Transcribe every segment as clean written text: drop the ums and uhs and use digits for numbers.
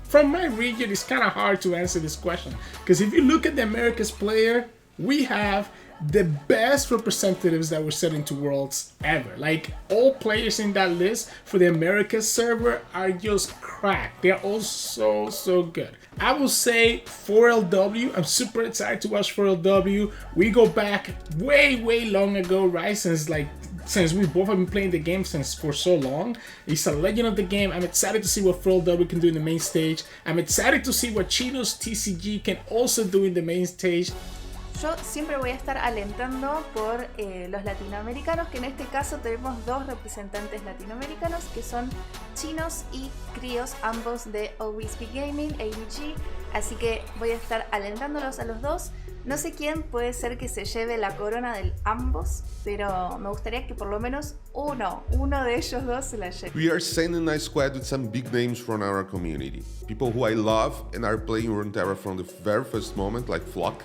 from my region, it's kind of hard to answer this question. Because if you look at the Americas player, we have the best representatives that were sent into Worlds ever. Like, all players in that list for the Americas server are just cracked. They're all so good. I will say 4LW. I'm super excited to watch 4LW. We go back way long ago, right? Since we both have been playing the game for so long. It's a legend of the game. I'm excited to see what 4LW can do in the main stage. I'm excited to see what Chino's TCG can also do in the main stage. Yo siempre voy a estar alentando por los latinoamericanos, que en este caso tenemos dos representantes latinoamericanos que son chinos y críos, ambos de Always Be Gaming, ABG, así que voy a estar alentándolos a los dos. No sé quién puede ser que se lleve la corona de ambos, pero me gustaría que por lo menos uno de ellos dos se la lleve. We are sending a squad with some big names from our community. People who I love and are playing Runeterra from the very first moment, like Flock.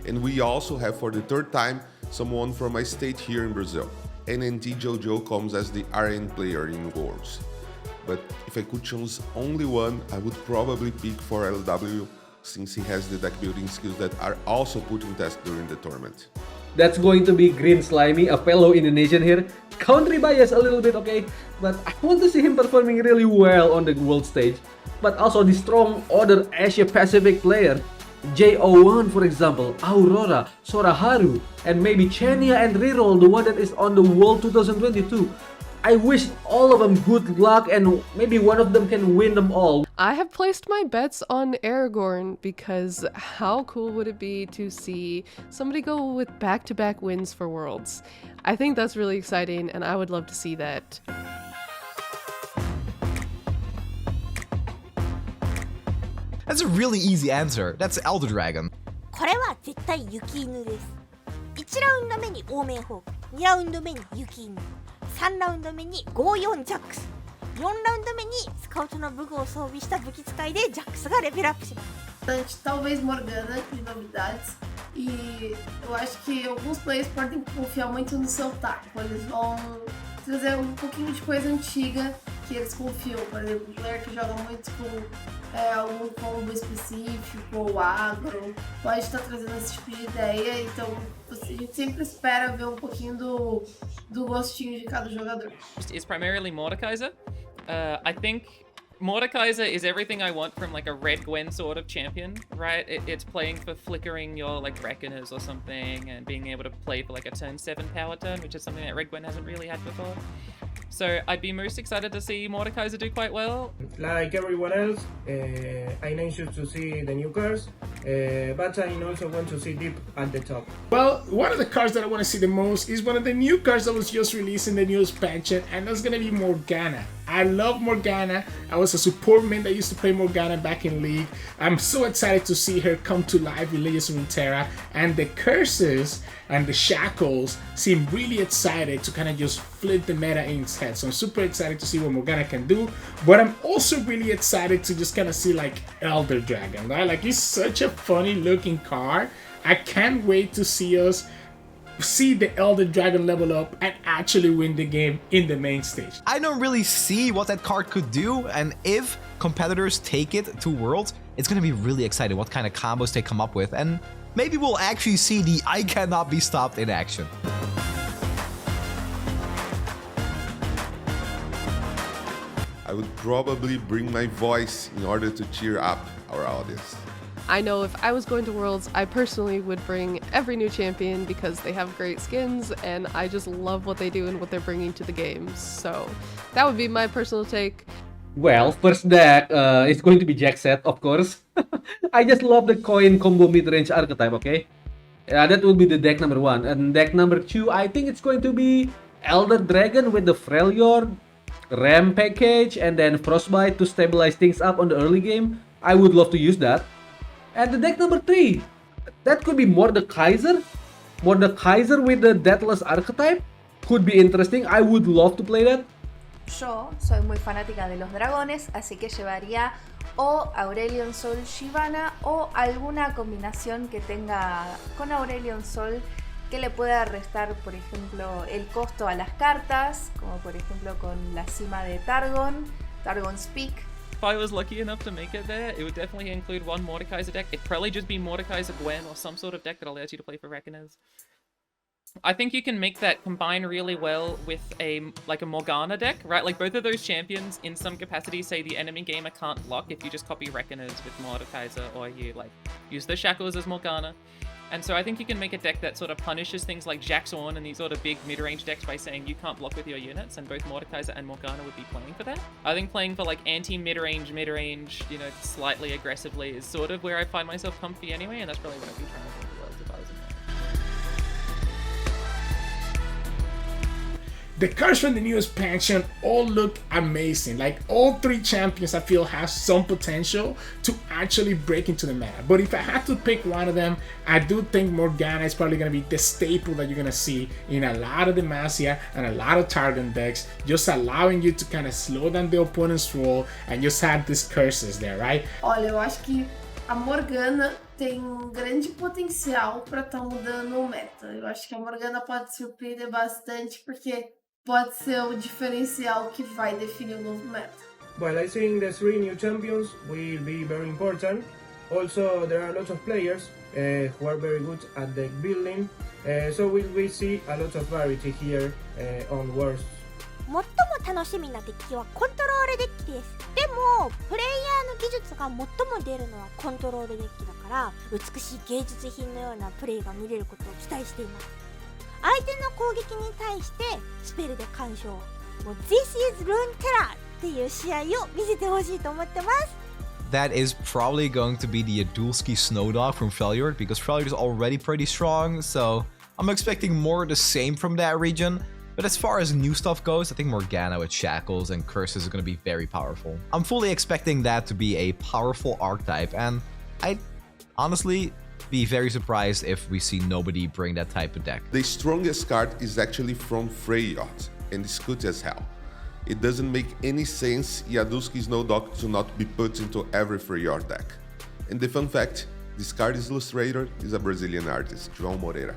And we also have, for the third time, someone from my state here in Brazil. NNT Jojo comes as the RN player in Worlds. But if I could choose only one, I would probably pick 4LW, since he has the deck building skills that are also put in test during the tournament. That's going to be Green Slimy, a fellow Indonesian here. Country bias a little bit, okay? But I want to see him performing really well on the world stage. But also the strong other Asia Pacific player. J01, for example, Aurora, Soraharu, and maybe Chenia and Reroll, the one that is on the World 2022. I wish all of them good luck and maybe one of them can win them all. I have placed my bets on Aragorn because how cool would it be to see somebody go with back-to-back wins for Worlds? I think that's really exciting and I would love to see that. That's a really easy answer. That's Elder Dragon. これは絶対雪犬です。1ラウンド目にオーメンホーク、2ラウンド目に雪犬、3ラウンド目に54ジャックス、4ラウンド目にスカウトの武具を装備した武器使いでジャックスがレベルアップします。Talvez Morgana de novidades, e eu acho que alguns players podem confiar muito no seu taco. Eles vão trazer um pouquinho de coisa antiga que eles confiam. Por exemplo, o player que joga muito com algum combo específico ou agro pode estar trazendo esse tipo de ideia. Então a gente sempre espera ver um pouquinho do gostinho de cada jogador. It's primarily Mordekaiser. I think Mordekaiser is everything I want from like a Red Gwen sort of champion, right? It's playing for flickering your like Reckoners or something and being able to play for like a turn 7 power turn, which is something that Red Gwen hasn't really had before. So I'd be most excited to see Mordekaiser do quite well. Like everyone else, I'm anxious to see the new cards, but I also want to see Deep at the top. Well, one of the cards that I want to see the most is one of the new cards that was just released in the new expansion, and that's going to be Morgana. I love Morgana. I was a support main that used to play Morgana back in League. I'm so excited to see her come to life in Legends of Runeterra, and the curses and the shackles seem really excited to kind of just flip the meta in its head. So I'm super excited to see what Morgana can do, but I'm also really excited to just kind of see like Elder Dragon, right? Like, he's such a funny looking card. I can't wait to see the Elder Dragon level up and actually win the game in the main stage. I don't really see what that card could do, and if competitors take it to Worlds, it's gonna be really exciting what kind of combos they come up with, and maybe we'll actually see the I cannot be stopped in action. I would probably bring my voice in order to cheer up our audience. I know if I was going to Worlds, I personally would bring every new champion because they have great skins and I just love what they do and what they're bringing to the games. So that would be my personal take. Well, first deck is going to be Jack Set, of course. I just love the coin combo mid-range archetype, okay? That will be the deck number 1. And deck number 2, I think it's going to be Elder Dragon with the Freljord, Ram package, and then Frostbite to stabilize things up on the early game. I would love to use that. And the deck number 3, that could be Mordekaiser. Mordekaiser with the Deathless archetype could be interesting. I would love to play that. Yo soy muy fanática de los dragones, así que llevaría o Aurelion Sol Shyvana o alguna combinación que tenga con Aurelion Sol que le pueda restar, por ejemplo, el costo a las cartas, como por ejemplo con la cima de Targon, Targon's Peak, if I was lucky enough to make it there, it would definitely include one Mordekaiser deck. It'd probably just be Mordekaiser Gwen or some sort of deck that allows you to play for Reckoners. I think you can make that combine really well with a Morgana deck, right? Like both of those champions in some capacity say the enemy gamer can't block if you just copy Reckoners with Mordekaiser or you like use the Shackles as Morgana. And so I think you can make a deck that sort of punishes things like Jaxorn and these sort of big mid-range decks by saying you can't block with your units, and both Mordekaiser and Morgana would be playing for that. I think playing for like anti-mid-range, you know, slightly aggressively is sort of where I find myself comfy anyway, and that's probably what I'd be trying to do in the world if I was in there. The cards from the new expansion all look amazing. Like all three champions I feel have some potential to actually break into the meta. But if I had to pick one of them, I do think Morgana is probably going to be the staple that you're going to see in a lot of Demacia and a lot of Targon decks, just allowing you to kind of slow down the opponent's roll and just have these curses there, right? Olha, eu acho que a Morgana tem grande potencial para estar mudando o meta. Eu acho que a Morgana pode surpreender bastante porque pode ser o diferencial que vai definir o novo meta. Well, I think the 3 new champions will be very important. Also, there are lots of players who are very good at deck building, so we see a lot of variety here on Wars. 最も楽しみなデッキはコントロールデッキです。でもプレイヤーの技術が最も出るのはコントロールデッキだから美しい芸術品のようなプレイが見れることを期待しています。相手の攻撃に対してスペルで干渉。もう This is Runeterra っていう試合を見せてほしいと思ってます。That is probably going to be the Adulski Snowdog from Freljord, because Freljord is already pretty strong, so I'm expecting more of the same from that region. But as far as new stuff goes, I think Morgana with Shackles and Curses is going to be very powerful. I'm fully expecting that to be a powerful archetype, and I'd honestly be very surprised if we see nobody bring that type of deck. The strongest card is actually from Freljord, and it's good as hell. It doesn't make any sense Yaduski's Snowdog to not be put into every Freljord deck. And the fun fact, this card's illustrator is a Brazilian artist, João Moreira.